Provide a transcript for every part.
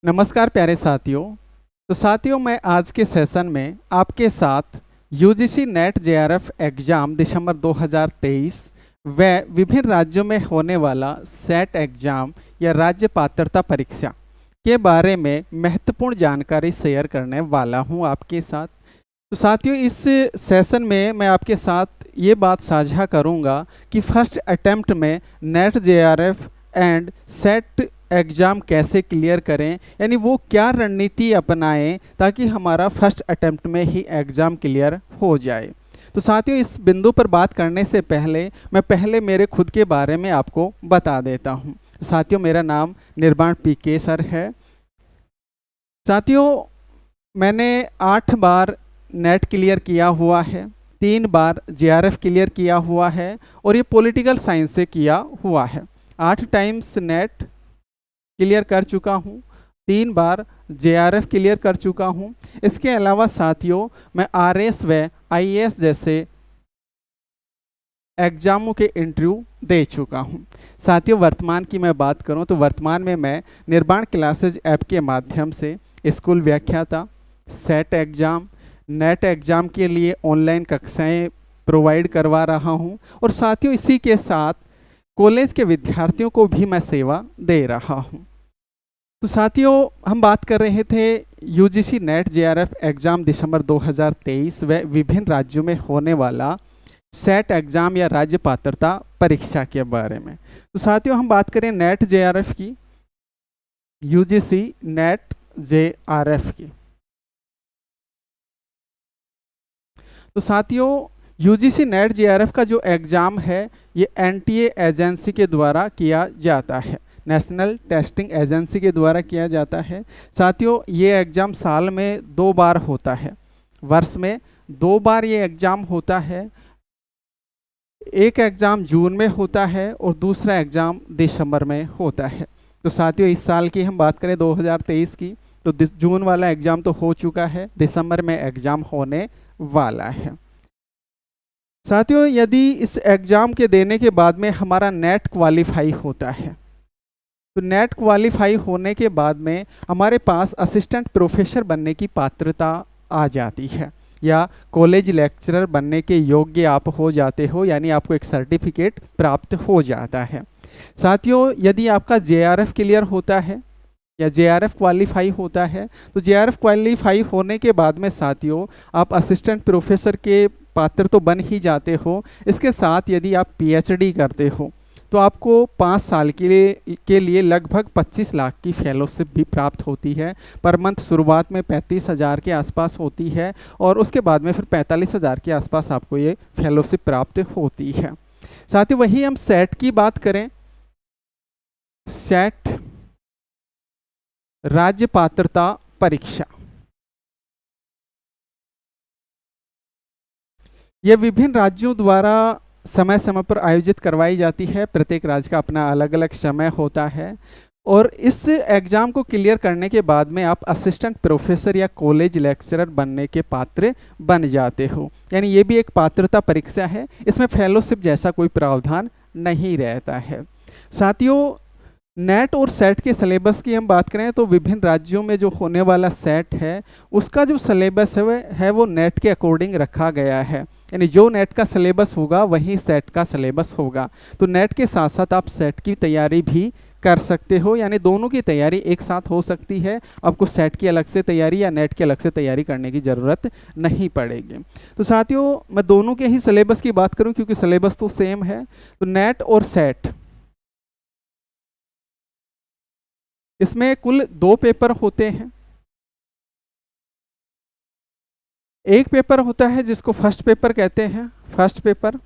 नमस्कार प्यारे साथियों। तो साथियों, मैं आज के सेशन में आपके साथ यूजीसी नेट जेआरएफ एग्ज़ाम दिसंबर 2023 व विभिन्न राज्यों में होने वाला सेट एग्ज़ाम या राज्य पात्रता परीक्षा के बारे में महत्वपूर्ण जानकारी शेयर करने वाला हूं आपके साथ। तो साथियों, इस सेशन में मैं आपके साथ ये बात साझा करूंगा कि फर्स्ट अटेम्प्ट में net JRF and set exam कैसे क्लियर करें, यानी वो क्या रणनीति अपनाएं ताकि हमारा फर्स्ट अटेम्प्ट में ही एग्ज़ाम क्लियर हो जाए। तो साथियों, इस बिंदु पर बात करने से पहले मैं मेरे खुद के बारे में आपको बता देता हूं। साथियों, मेरा नाम निर्वाण पीके सर है। साथियों, मैंने 8 बार नेट क्लियर किया हुआ है, 3 बार जेआरएफ क्लियर किया हुआ है और ये पॉलिटिकल साइंस से किया हुआ है। 8 टाइम्स नेट क्लियर कर चुका हूँ, 3 बार जेआरएफ क्लियर कर चुका हूँ। इसके अलावा साथियों, मैं आरएस व आईएएस जैसे एग्जामों के इंटरव्यू दे चुका हूँ। साथियों, वर्तमान की मैं बात करूँ तो वर्तमान में मैं निर्वाण क्लासेज ऐप के माध्यम से स्कूल व्याख्याता, सेट एग्ज़ाम, नेट एग्ज़ाम के लिए ऑनलाइन कक्षाएं प्रोवाइड करवा रहा हूँ और साथियों इसी के साथ कॉलेज के विद्यार्थियों को भी मैं सेवा दे रहा हूँ। तो साथियों, हम बात कर रहे थे यूजीसी नेट जेआरएफ एग्ज़ाम दिसंबर 2023 व विभिन्न राज्यों में होने वाला सेट एग्ज़ाम या राज्य पात्रता परीक्षा के बारे में। तो साथियों, हम बात करें नेट जेआरएफ की, यूजीसी नेट जेआरएफ की। तो साथियों, यूजीसी नेट जेआरएफ का जो एग्ज़ाम है ये एनटीए एजेंसी के द्वारा किया जाता है, नेशनल टेस्टिंग एजेंसी के द्वारा किया जाता है। साथियों, ये एग्ज़ाम साल में 2 बार होता है, वर्ष में 2 बार ये एग्ज़ाम होता है। एक एग्ज़ाम जून में होता है और दूसरा एग्ज़ाम दिसंबर में होता है। तो साथियों, इस साल की हम बात करें 2023 की, तो जून वाला एग्ज़ाम तो हो चुका है, दिसंबर में एग्ज़ाम होने वाला है। साथियों, यदि इस एग्ज़ाम के देने के बाद में हमारा नेट क्वालिफाई होता है, तो नेट क्वालिफाई होने के बाद में हमारे पास असिस्टेंट प्रोफेसर बनने की पात्रता आ जाती है या कॉलेज लेक्चरर बनने के योग्य आप हो जाते हो, यानी आपको एक सर्टिफिकेट प्राप्त हो जाता है। साथियों, यदि आपका जेआरएफ क्लियर होता है या जेआरएफ क्वालिफाई होता है, तो जेआरएफ क्वालिफाई होने के बाद में साथियों आप असिस्टेंट प्रोफेसर के पात्र तो बन ही जाते हो। इसके साथ यदि आप पीएचडी करते हो तो आपको 5 साल के लिए लगभग 25 लाख की फेलोशिप भी प्राप्त होती है। पर मंथ शुरुआत में 35,000 के आसपास होती है और उसके बाद में फिर 45,000 के आसपास आपको ये फेलोशिप प्राप्त होती है। साथ ही वही हम सेट की बात करें, सेट राज्य पात्रता परीक्षा, यह विभिन्न राज्यों द्वारा समय समय पर आयोजित करवाई जाती है। प्रत्येक राज्य का अपना अलग अलग समय होता है और इस एग्ज़ाम को क्लियर करने के बाद में आप असिस्टेंट प्रोफेसर या कॉलेज लेक्चरर बनने के पात्र बन जाते हो, यानी ये भी एक पात्रता परीक्षा है। इसमें फेलोशिप जैसा कोई प्रावधान नहीं रहता है। साथियों, नेट और सेट के सिलेबस की हम बात करें तो विभिन्न राज्यों में जो होने वाला सेट है उसका जो सिलेबस है वो नेट के अकॉर्डिंग रखा गया है, यानी जो नेट का सिलेबस होगा वही सेट का सिलेबस होगा। तो नेट के साथ साथ आप सेट की तैयारी भी कर सकते हो, यानी दोनों की तैयारी एक साथ हो सकती है। आपको सेट की अलग से तैयारी या नेट की अलग से तैयारी करने की ज़रूरत नहीं पड़ेगी। तो साथियों, मैं दोनों के ही सिलेबस की बात करूं क्योंकि सिलेबस तो सेम है। तो नेट और सेट, इसमें कुल 2 पेपर होते हैं। एक पेपर होता है जिसको फर्स्ट पेपर कहते हैं, फर्स्ट पेपर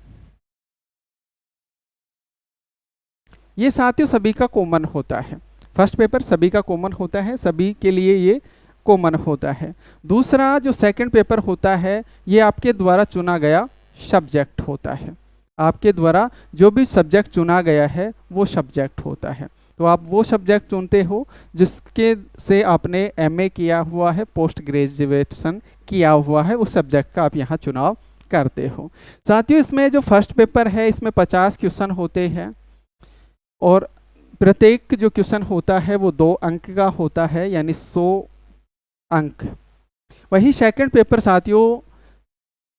ये साथियों सभी का कॉमन होता है। फर्स्ट पेपर सभी का कॉमन होता है, सभी के लिए ये कॉमन होता है। दूसरा जो सेकंड पेपर होता है ये आपके द्वारा चुना गया सब्जेक्ट होता है। आपके द्वारा जो भी सब्जेक्ट चुना गया है वो सब्जेक्ट होता है। तो आप वो सब्जेक्ट चुनते हो जिसके से आपने एमए किया हुआ है, पोस्ट ग्रेजुएशन किया हुआ है, उस सब्जेक्ट का आप यहाँ चुनाव करते हो। साथियों, इसमें जो फर्स्ट पेपर है इसमें 50 क्वेश्चन होते हैं और प्रत्येक जो क्वेश्चन होता है वो 2 अंक का होता है, यानी 100 अंक। वही सेकंड पेपर साथियों,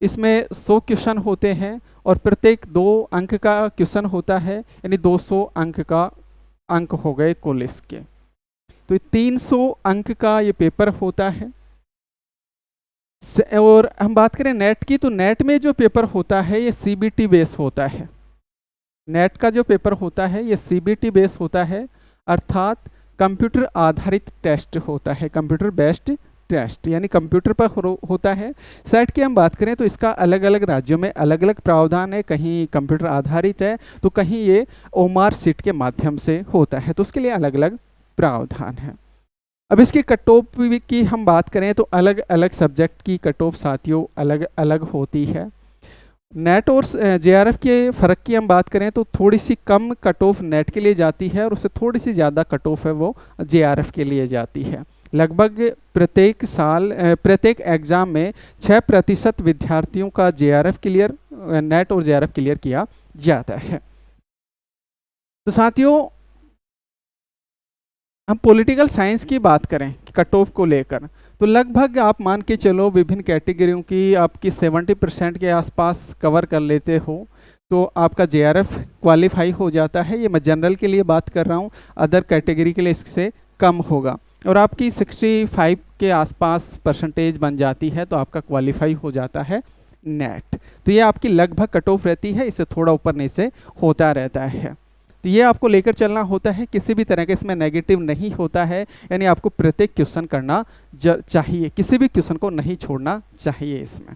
इसमें 100 क्वेश्चन होते हैं और प्रत्येक 2 अंक का क्वेश्चन होता है, यानी 200 अंक का अंक हो गए कुल इसके। तो 300 अंक का ये पेपर होता है। और हम बात करें नेट की, तो नेट में जो पेपर होता है ये सीबीटी बेस होता है। नेट का जो पेपर होता है ये सीबीटी बेस होता है, अर्थात कंप्यूटर आधारित टेस्ट होता है, कंप्यूटर बेस्ड टेस्ट, यानी कंप्यूटर पर होता है। सेट की हम बात करें तो इसका अलग अलग राज्यों में अलग अलग प्रावधान है, कहीं कंप्यूटर आधारित है तो कहीं ये ओमार सीट के माध्यम से होता है, तो उसके लिए अलग अलग प्रावधान है। अब इसकी कट ऑफ की हम बात करें तो अलग अलग सब्जेक्ट की कट ऑफ साथियों अलग अलग होती है। नेट और जेआरएफ के फ़र्क की हम बात करें तो थोड़ी सी कम कट ऑफ नेट के लिए जाती है और उससे थोड़ी सी ज़्यादा कट ऑफ है वो जेआरएफ के लिए जाती है। लगभग प्रत्येक साल प्रत्येक एग्ज़ाम में 6% विद्यार्थियों का जेआरएफ क्लियर, नेट और जेआरएफ क्लियर किया जाता है। तो साथियों, हम पॉलिटिकल साइंस की बात करें कट ऑफ को लेकर, तो लगभग आप मान के चलो विभिन्न कैटेगरियों की आपकी 70% के आसपास कवर कर लेते हो तो आपका जेआरएफ क्वालिफाई हो जाता है। ये मैं जनरल के लिए बात कर रहा हूँ, अदर कैटेगरी के लिए इससे कम होगा। और आपकी 65 के आसपास परसेंटेज बन जाती है तो आपका क्वालिफाई हो जाता है नेट। तो ये आपकी लगभग कट ऑफ रहती है, इससे थोड़ा ऊपर नीचे होता रहता है। तो ये आपको लेकर चलना होता है, किसी भी तरह के इसमें नेगेटिव नहीं होता है, यानी आपको प्रत्येक क्वेश्चन करना चाहिए, किसी भी क्वेश्चन को नहीं छोड़ना चाहिए इसमें।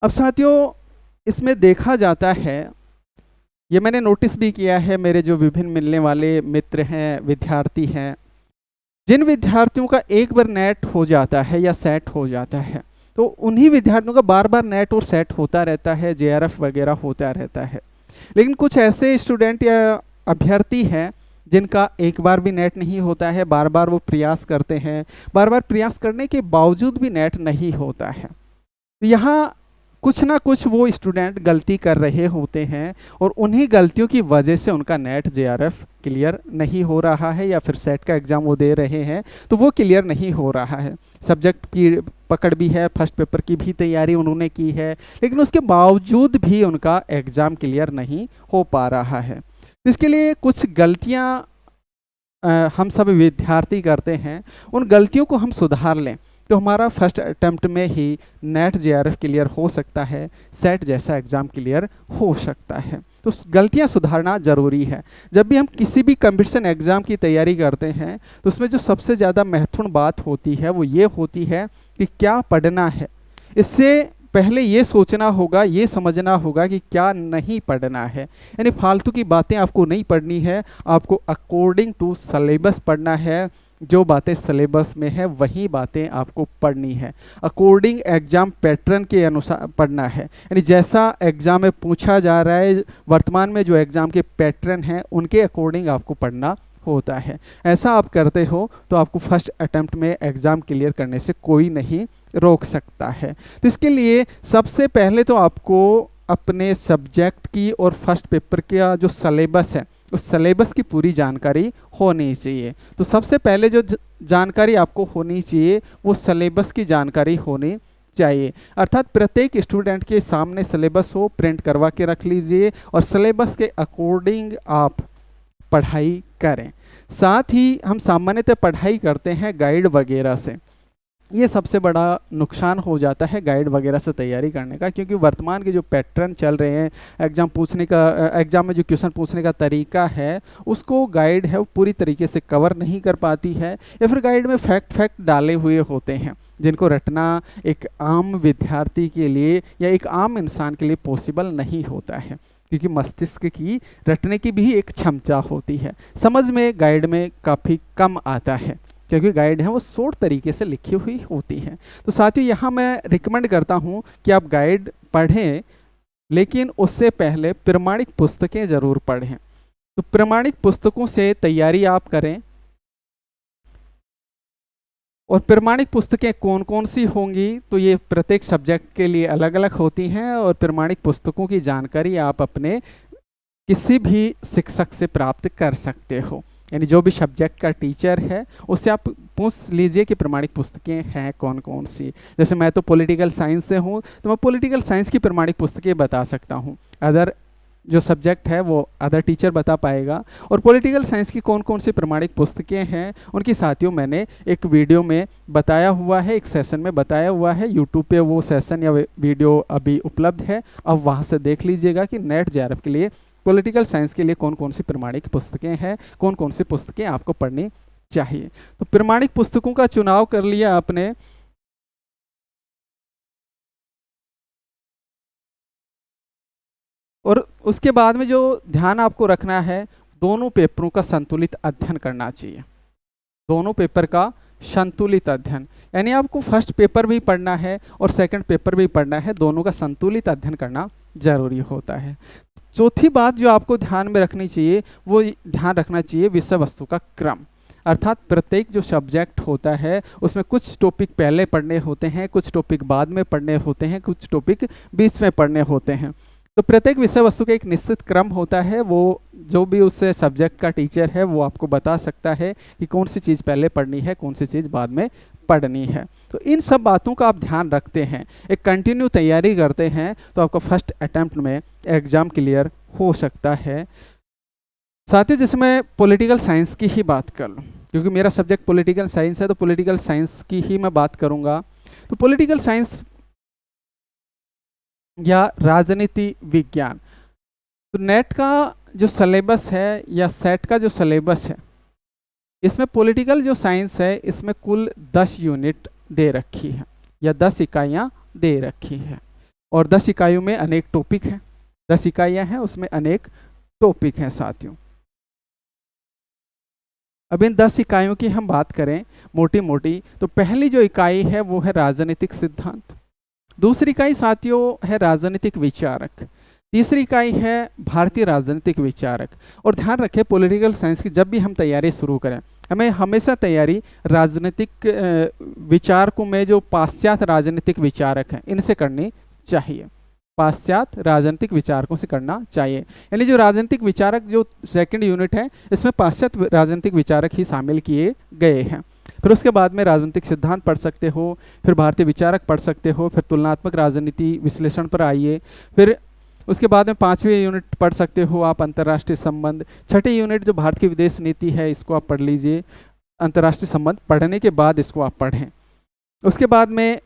अब साथियों, इसमें देखा जाता है, ये मैंने नोटिस भी किया है, मेरे जो विभिन्न मिलने वाले मित्र हैं, विद्यार्थी हैं, जिन विद्यार्थियों का एक बार नेट हो जाता है या सेट हो जाता है तो उन्हीं विद्यार्थियों का बार बार नेट और सेट होता रहता है, जेआरएफ वगैरह होता रहता है। लेकिन कुछ ऐसे स्टूडेंट या अभ्यर्थी हैं जिनका एक बार भी नेट नहीं होता है, बार बार वो प्रयास करते हैं, बार बार प्रयास करने के बावजूद भी नेट नहीं होता है। तो यहाँ कुछ ना कुछ वो स्टूडेंट गलती कर रहे होते हैं और उन्हीं गलतियों की वजह से उनका नेट जेआरएफ क्लियर नहीं हो रहा है, या फिर सेट का एग्ज़ाम वो दे रहे हैं तो वो क्लियर नहीं हो रहा है। सब्जेक्ट की पकड़ भी है, फर्स्ट पेपर की भी तैयारी उन्होंने की है, लेकिन उसके बावजूद भी उनका एग्ज़ाम क्लियर नहीं हो पा रहा है। इसके लिए कुछ गलतियाँ हम सब विद्यार्थी करते हैं, उन गलतियों को हम सुधार लें तो हमारा फर्स्ट अटेम्प्ट में ही नेट जेआरएफ क्लियर हो सकता है, सेट जैसा एग्ज़ाम क्लियर हो सकता है। तो गलतियां सुधारना ज़रूरी है। जब भी हम किसी भी कंपटीशन एग्ज़ाम की तैयारी करते हैं तो उसमें जो सबसे ज़्यादा महत्वपूर्ण बात होती है वो ये होती है कि क्या पढ़ना है। इससे पहले ये सोचना होगा, ये समझना होगा कि क्या नहीं पढ़ना है, यानी फालतू की बातें आपको नहीं पढ़नी है, आपको अकॉर्डिंग टू सिलेबस पढ़ना है। जो बातें सिलेबस में है वही बातें आपको पढ़नी है, अकॉर्डिंग एग्ज़ाम पैटर्न के अनुसार पढ़ना है, यानी जैसा एग्ज़ाम में पूछा जा रहा है, वर्तमान में जो एग्ज़ाम के पैटर्न हैं उनके अकॉर्डिंग आपको पढ़ना होता है। ऐसा आप करते हो तो आपको फर्स्ट अटेम्प्ट में एग्ज़ाम क्लियर करने से कोई नहीं रोक सकता है। तो इसके लिए सबसे पहले तो आपको अपने सब्जेक्ट की और फर्स्ट पेपर का जो सिलेबस है उस सिलेबस की पूरी जानकारी होनी चाहिए। तो सबसे पहले जो जानकारी आपको होनी चाहिए वो सिलेबस की जानकारी होनी चाहिए, अर्थात प्रत्येक स्टूडेंट के सामने सिलेबस हो, प्रिंट करवा के रख लीजिए और सिलेबस के अकॉर्डिंग आप पढ़ाई करें। साथ ही हम सामान्यतः पढ़ाई करते हैं गाइड वगैरह से, ये सबसे बड़ा नुकसान हो जाता है गाइड वगैरह से तैयारी करने का, क्योंकि वर्तमान के जो पैटर्न चल रहे हैं, एग्ज़ाम में जो क्वेश्चन पूछने का तरीका है उसको गाइड है वो पूरी तरीके से कवर नहीं कर पाती है, या फिर गाइड में फैक्ट डाले हुए होते हैं जिनको रटना एक आम विद्यार्थी के लिए या एक आम इंसान के लिए पॉसिबल नहीं होता है, क्योंकि मस्तिष्क की रटने की भी एक क्षमता होती है, समझ में गाइड में काफ़ी कम आता है क्योंकि गाइड है वो शॉर्ट तरीके से लिखी हुई होती है। तो साथियों, यहाँ मैं रिकमेंड करता हूँ कि आप गाइड पढ़ें, लेकिन उससे पहले प्रमाणिक पुस्तकें ज़रूर पढ़ें। तो प्रमाणिक पुस्तकों से तैयारी आप करें, और प्रमाणिक पुस्तकें कौन कौन सी होंगी तो ये प्रत्येक सब्जेक्ट के लिए अलग अलग होती हैं, और प्रमाणिक पुस्तकों की जानकारी आप अपने किसी भी शिक्षक से प्राप्त कर सकते हो, यानी जो भी सब्जेक्ट का टीचर है उससे आप पूछ लीजिए कि प्रमाणिक पुस्तकें हैं कौन कौन सी। जैसे मैं तो पॉलिटिकल साइंस से हूँ तो मैं पॉलिटिकल साइंस की प्रमाणिक पुस्तकें बता सकता हूँ, अदर जो सब्जेक्ट है वो अदर टीचर बता पाएगा। और पॉलिटिकल साइंस की कौन कौन सी प्रमाणिक पुस्तकें हैं उनकी साथियों मैंने एक वीडियो में बताया हुआ है, एक सेशन में बताया हुआ है, यूट्यूब पे वो सेशन या वीडियो अभी उपलब्ध है। अब वहाँ से देख लीजिएगा कि नेट जेआरएफ के लिए पॉलिटिकल साइंस के लिए कौन कौन सी प्रमाणिक पुस्तकें हैं, कौन कौन सी पुस्तकें आपको पढ़नी चाहिए। तो प्रमाणिक पुस्तकों का चुनाव कर लिया आपने, और उसके बाद में जो ध्यान आपको रखना है, दोनों पेपरों का संतुलित अध्ययन करना चाहिए। दोनों पेपर का संतुलित अध्ययन, यानी आपको फर्स्ट पेपर भी पढ़ना है और सेकंड पेपर भी पढ़ना है, दोनों का संतुलित अध्ययन करना जरूरी होता है। चौथी बात जो आपको ध्यान में रखनी चाहिए वो ध्यान रखना चाहिए विषय वस्तु का क्रम, अर्थात प्रत्येक जो सब्जेक्ट होता है उसमें कुछ टॉपिक पहले पढ़ने होते हैं, कुछ टॉपिक बाद में पढ़ने होते हैं, कुछ टॉपिक बीच में पढ़ने होते हैं। तो प्रत्येक विषय वस्तु का एक निश्चित क्रम होता है, वो जो भी उस सब्जेक्ट का टीचर है वो आपको बता सकता है कि कौन सी चीज़ पहले पढ़नी है, कौन सी चीज़ बाद में पढ़नी है। तो इन सब बातों का आप ध्यान रखते हैं, एक कंटिन्यू तैयारी करते हैं तो आपका फर्स्ट अटेम्प्ट में एग्जाम क्लियर हो सकता है। साथियों, जैसे मैं पॉलिटिकल साइंस की ही बात कर लूँ, क्योंकि मेरा सब्जेक्ट पॉलिटिकल साइंस है तो पॉलिटिकल साइंस की ही मैं बात करूँगा। तो पॉलिटिकल साइंस या राजनीति विज्ञान, तो नेट का जो सिलेबस है या सेट का जो सिलेबस है, इसमें पॉलिटिकल जो साइंस है इसमें कुल 10 यूनिट दे रखी है या 10 इकाइयाँ दे रखी है, और 10 इकाइयों में अनेक टॉपिक हैं, 10 इकाइयाँ हैं उसमें अनेक टॉपिक हैं साथियों। अब इन 10 इकाइयों की हम बात करें मोटी मोटी, तो पहली जो इकाई है वो है राजनीतिक सिद्धांत, दूसरी इकाई साथियों है राजनीतिक विचारक, तीसरी इकाई है भारतीय राजनीतिक विचारक। और ध्यान रखें पॉलिटिकल साइंस की जब भी हम तैयारी शुरू करें, हमें हमेशा तैयारी राजनीतिक विचारकों में जो पाश्चात्य राजनीतिक विचारक हैं इनसे करनी चाहिए, पाश्चात्य राजनीतिक विचारकों से करना चाहिए। यानी जो राजनीतिक विचारक जो सेकंड यूनिट है इसमें पाश्चात्य राजनीतिक विचारक ही शामिल किए गए हैं। फिर उसके बाद में राजनीतिक सिद्धांत पढ़ सकते हो, फिर भारतीय विचारक पढ़ सकते हो, फिर तुलनात्मक राजनीति विश्लेषण पर आइए, फिर उसके बाद में 5वीं यूनिट पढ़ सकते हो आप अंतर्राष्ट्रीय संबंध, छठी यूनिट जो भारत की विदेश नीति है इसको आप पढ़ लीजिए, अंतर्राष्ट्रीय संबंध पढ़ने के बाद इसको आप पढ़ें। उसके बाद में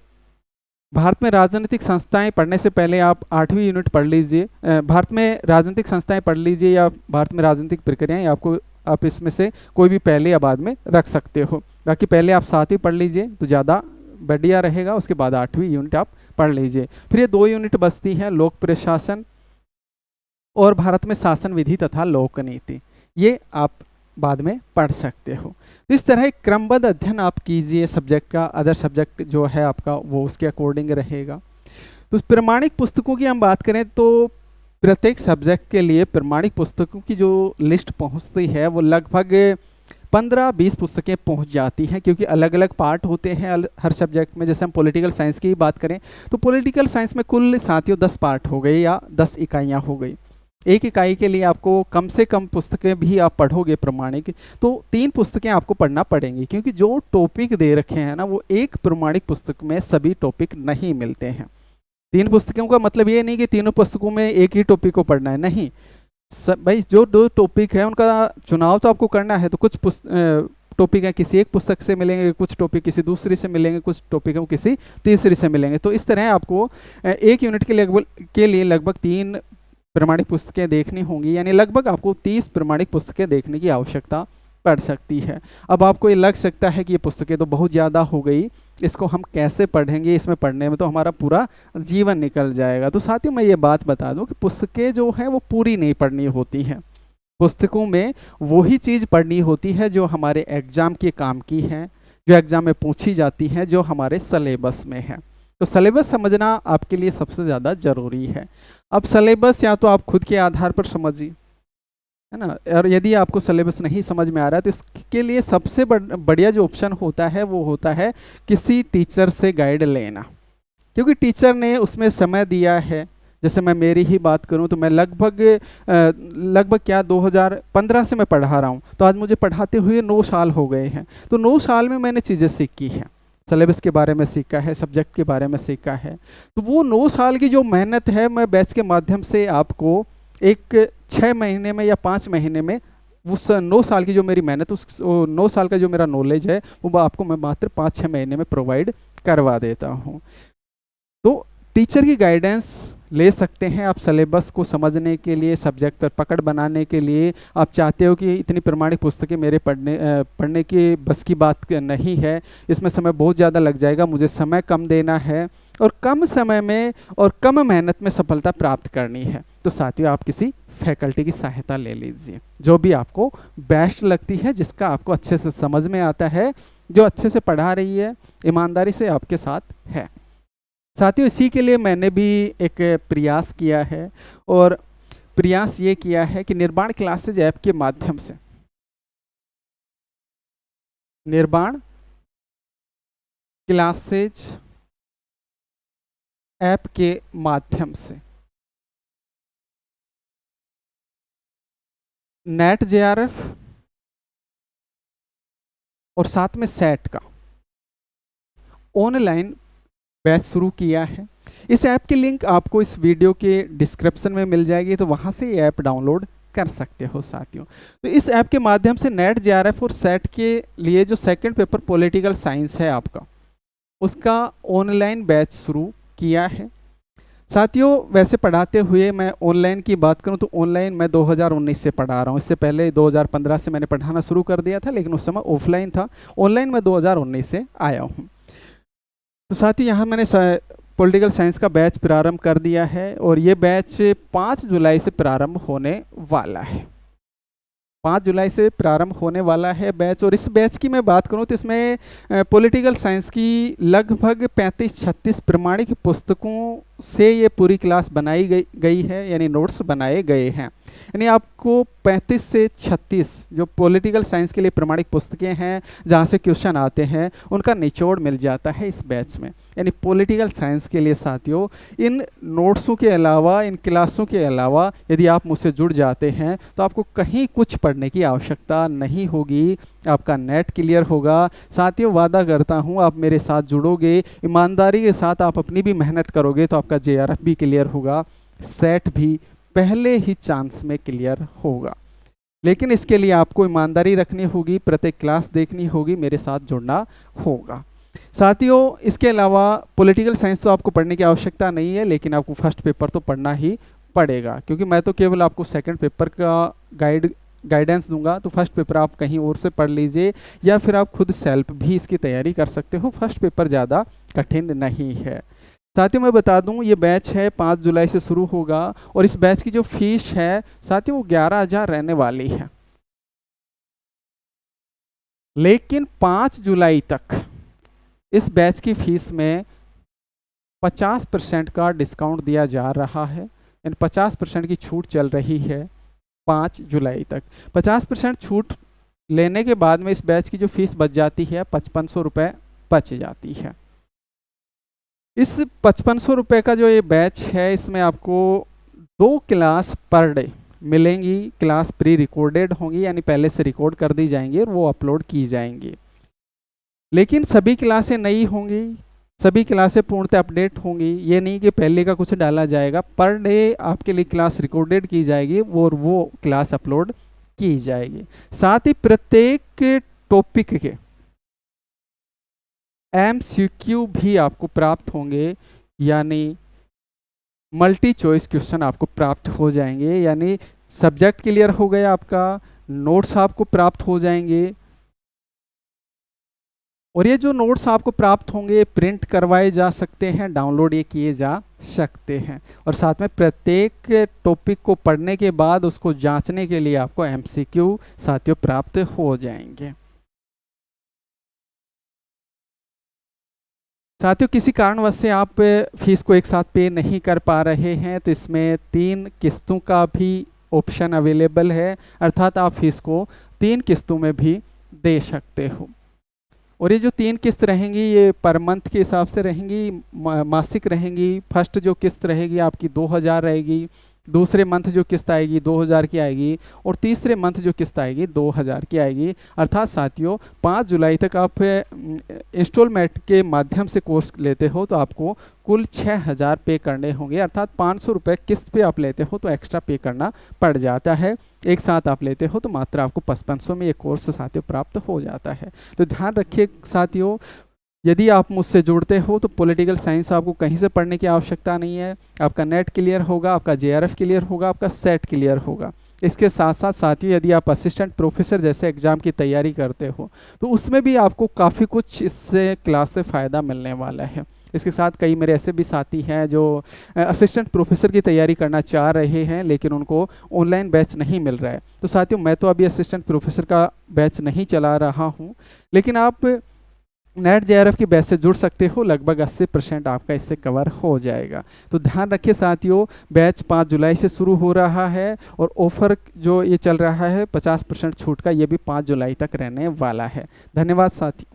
भारत में राजनीतिक संस्थाएं पढ़ने से पहले आप 8वीं यूनिट पढ़ लीजिए, भारत में राजनीतिक संस्थाएं पढ़ लीजिए या भारत में राजनीतिक प्रक्रियाएं, आपको आप इसमें से कोई भी पहले या बाद में रख सकते हो। बाकी पहले आप 7वीं पढ़ लीजिए तो ज़्यादा बढ़िया रहेगा, उसके बाद 8वीं यूनिट आप पढ़ लीजिए। फिर ये 2 यूनिट बचती हैं लोक प्रशासन और भारत में शासन विधि तथा लोक नीति, ये आप बाद में पढ़ सकते हो। तो इस तरह एक क्रमबद्ध अध्ययन आप कीजिए सब्जेक्ट का, अदर सब्जेक्ट जो है आपका वो उसके अकॉर्डिंग रहेगा। तो प्रमाणिक पुस्तकों की हम बात करें तो प्रत्येक सब्जेक्ट के लिए प्रमाणिक पुस्तकों की जो लिस्ट पहुंचती है वो लगभग 15-20 पुस्तकें पहुंच जाती हैं, क्योंकि अलग अलग पार्ट होते हैं हर सब्जेक्ट में। जैसे हम पॉलिटिकल साइंस की बात करें तो पॉलिटिकल साइंस में कुल साथियों 10 पार्ट हो गए या 10 इकाइयाँ हो गई। एक इकाई के लिए आपको कम से कम पुस्तकें भी आप पढ़ोगे प्रमाणिक तो 3 पुस्तकें आपको पढ़ना पड़ेंगी, क्योंकि जो टॉपिक दे रखे हैं ना वो एक प्रमाणिक पुस्तक में सभी टॉपिक नहीं मिलते हैं। 3 पुस्तकों का मतलब ये नहीं कि तीनों पुस्तकों में एक ही टॉपिक को पढ़ना है, नहीं भाई, जो 2 टॉपिक है उनका चुनाव तो आपको करना है। तो कुछ टॉपिक है किसी एक पुस्तक से मिलेंगे, कुछ टॉपिक किसी दूसरी से मिलेंगे, कुछ टॉपिक है किसी तीसरी से मिलेंगे। तो इस तरह आपको एक यूनिट के लिए लगभग 3 प्रमाणिक पुस्तकें देखनी होंगी, यानी लगभग आपको 30 प्रमाणिक पुस्तकें देखने की आवश्यकता पड़ सकती है। अब आपको ये लग सकता है कि ये पुस्तकें तो बहुत ज़्यादा हो गई, इसको हम कैसे पढ़ेंगे, इसमें पढ़ने में तो हमारा पूरा जीवन निकल जाएगा। तो साथियों मैं ये बात बता दूं कि पुस्तकें जो हैं वो पूरी नहीं पढ़नी होती हैं, पुस्तकों में वही चीज़ पढ़नी होती है जो हमारे एग्जाम के काम की है, जो एग्जाम में पूछी जाती है, जो हमारे सिलेबस में है। तो सिलेबस समझना आपके लिए सबसे ज़्यादा ज़रूरी है। अब सिलेबस या तो आप खुद के आधार पर समझिए, है ना, और यदि आपको सिलेबस नहीं समझ में आ रहा है तो इसके लिए सबसे बढ़िया जो ऑप्शन होता है वो होता है किसी टीचर से गाइड लेना, क्योंकि टीचर ने उसमें समय दिया है। जैसे मैं मेरी ही बात करूं तो मैं लगभग क्या 2015 से मैं पढ़ा रहा हूं, तो आज मुझे पढ़ाते हुए 9 साल हो गए हैं। तो 9 साल में मैंने चीज़ें सीखी हैं, सिलेबस के बारे में सीखा है, सब्जेक्ट के बारे में सीखा है। तो वो 9 साल की जो मेहनत है मैं बैच के माध्यम से आपको एक 6 महीने में या 5 महीने में उस 9 साल की जो मेरी मेहनत, उस 9 साल का जो मेरा नॉलेज है वो आपको मैं मात्र 5-6 महीने में प्रोवाइड करवा देता हूँ। तो टीचर की गाइडेंस ले सकते हैं आप सिलेबस को समझने के लिए, सब्जेक्ट पर पकड़ बनाने के लिए। आप चाहते हो कि इतनी प्रमाणिक पुस्तकें मेरे पढ़ने की बस की बात नहीं है, इसमें समय बहुत ज़्यादा लग जाएगा, मुझे समय कम देना है और कम समय में और कम मेहनत में सफलता प्राप्त करनी है, तो साथियों आप किसी फैकल्टी की सहायता ले लीजिए जो भी आपको बेस्ट लगती है, जिसका आपको अच्छे से समझ में आता है, जो अच्छे से पढ़ा रही है, ईमानदारी से आपके साथ है। साथियों इसी के लिए मैंने भी एक प्रयास किया है, और प्रयास ये किया है कि निर्माण क्लासेज ऐप के माध्यम से, निर्माण क्लासेज ऐप के माध्यम से नेट जेआरएफ और साथ में सेट का ऑनलाइन बैच शुरू किया है। इस ऐप की लिंक आपको इस वीडियो के डिस्क्रिप्शन में मिल जाएगी, तो वहाँ से ये ऐप डाउनलोड कर सकते हो साथियों। तो इस ऐप के माध्यम से नेट जेआरएफ और सेट के लिए जो सेकंड पेपर पॉलिटिकल साइंस है आपका, उसका ऑनलाइन बैच शुरू किया है साथियों। वैसे पढ़ाते हुए मैं ऑनलाइन की बात करूं तो ऑनलाइन मैं 2019 से पढ़ा रहा हूं, इससे पहले 2015 से मैंने पढ़ाना शुरू कर दिया था, लेकिन उस समय ऑफलाइन था। ऑनलाइन मैं 2019 से आया हूं। तो साथियों यहाँ मैंने पॉलिटिकल साइंस का बैच प्रारंभ कर दिया है, और ये बैच 5 जुलाई से प्रारंभ होने वाला है। 5 जुलाई से प्रारंभ होने वाला है बैच। और इस बैच की मैं बात करूं तो इसमें पॉलिटिकल साइंस की लगभग 35-36 प्रमाणिक पुस्तकों से ये पूरी क्लास बनाई गई है, यानी नोट्स बनाए गए हैं। यानी आपको 35 से 36 जो पॉलिटिकल साइंस के लिए प्रमाणिक पुस्तकें हैं, जहाँ से क्वेश्चन आते हैं, उनका निचोड़ मिल जाता है इस बैच में। यानी पॉलिटिकल साइंस के लिए साथियों इन नोट्सों के अलावा, इन क्लासों के अलावा यदि आप मुझसे जुड़ जाते हैं तो आपको कहीं कुछ पढ़ने की आवश्यकता नहीं होगी, आपका नेट क्लियर होगा। साथियों वादा करता हूँ आप मेरे साथ जुड़ोगे, ईमानदारी के साथ आप अपनी भी मेहनत करोगे तो आपका जेआरएफ भी क्लियर होगा, सेट भी पहले ही चांस में क्लियर होगा। लेकिन इसके लिए आपको ईमानदारी रखनी होगी, प्रत्येक क्लास देखनी होगी, मेरे साथ जुड़ना होगा साथियों। इसके अलावा पॉलिटिकल साइंस तो आपको पढ़ने की आवश्यकता नहीं है, लेकिन आपको फर्स्ट पेपर तो पढ़ना ही पड़ेगा, क्योंकि मैं तो केवल आपको सेकंड पेपर का गाइडेंस दूंगा। तो फर्स्ट पेपर आप कहीं और से पढ़ लीजिए, या फिर आप खुद सेल्फ भी इसकी तैयारी कर सकते हो। फर्स्ट पेपर ज़्यादा कठिन नहीं है साथियों। मैं बता दूं ये बैच है 5 जुलाई से शुरू होगा, और इस बैच की जो फीस है साथियों वो 11,000 रहने वाली है। लेकिन 5 जुलाई तक इस बैच की फीस में 50% का डिस्काउंट दिया जा रहा है, यानी 50% की छूट चल रही है 5 जुलाई तक। 50% छूट लेने के बाद में इस बैच की जो फीस बच जाती है 5500 रुपये बच जाती है। इस 5500 रुपये का जो ये बैच है, इसमें आपको 2 क्लास पर डे मिलेंगी। क्लास प्री रिकॉर्डेड होंगी, यानी पहले से रिकॉर्ड कर दी जाएंगी और वो अपलोड की जाएंगी। लेकिन सभी क्लासें नई होंगी, सभी क्लासें पूर्णतः अपडेट होंगी। ये नहीं कि पहले का कुछ डाला जाएगा, पर डे आपके लिए क्लास रिकॉर्डेड की जाएगी और वो क्लास अपलोड की जाएगी। साथ ही प्रत्येक टॉपिक के MCQ भी आपको प्राप्त होंगे, यानी मल्टी चॉइस क्वेश्चन आपको प्राप्त हो जाएंगे। यानी सब्जेक्ट क्लियर हो गया आपका, नोट्स आपको प्राप्त हो जाएंगे, और ये जो नोट्स आपको प्राप्त होंगे प्रिंट करवाए जा सकते हैं, डाउनलोड ये किए जा सकते हैं। और साथ में प्रत्येक टॉपिक को पढ़ने के बाद उसको जांचने के लिए आपको MCQ साथियों प्राप्त हो जाएंगे। साथियों किसी कारणवश से आप फीस को एक साथ पे नहीं कर पा रहे हैं, तो इसमें 3 किस्तों का भी ऑप्शन अवेलेबल है, अर्थात आप फीस को 3 किस्तों में भी दे सकते हो। और ये जो 3 किस्त रहेंगी ये पर मंथ के हिसाब से रहेंगी, मासिक रहेंगी। फर्स्ट जो किस्त रहेगी आपकी 2000 रहेगी, दूसरे मंथ जो किस्त आएगी 2000 की आएगी, और तीसरे मंथ जो किस्त आएगी 2000 की आएगी। अर्थात साथियों 5 जुलाई तक आप इंस्टॉलमेंट के माध्यम से कोर्स लेते हो तो आपको कुल 6000 पे करने होंगे। अर्थात 500 रुपये किस्त पे आप लेते हो तो एक्स्ट्रा पे करना पड़ जाता है। एक साथ आप लेते हो तो मात्र आपको 5500 में ये कोर्स साथियों प्राप्त हो जाता है। तो ध्यान रखिए साथियों, यदि आप मुझसे जुड़ते हो तो पॉलिटिकल साइंस आपको कहीं से पढ़ने की आवश्यकता नहीं है। आपका नेट क्लियर होगा, आपका जेआरएफ क्लियर होगा, आपका सेट क्लियर होगा। इसके साथ साथ साथियों यदि आप असिस्टेंट प्रोफेसर जैसे एग्जाम की तैयारी करते हो तो उसमें भी आपको काफ़ी कुछ इससे क्लास से फ़ायदा मिलने वाला है। इसके साथ कई मेरे ऐसे भी साथी हैं जो असिस्टेंट प्रोफेसर की तैयारी करना चाह रहे हैं लेकिन उनको ऑनलाइन बैच नहीं मिल रहा है। तो साथियों मैं तो अभी असिस्टेंट प्रोफेसर का बैच नहीं चला रहा हूँ, लेकिन आप नेट जेआरएफ की बैच से जुड़ सकते हो। लगभग 80% आपका इससे कवर हो जाएगा। तो ध्यान रखिए साथियों, बैच 5 जुलाई से शुरू हो रहा है और ऑफर जो ये चल रहा है 50% छूट का, ये भी 5 जुलाई तक रहने वाला है। धन्यवाद साथियों।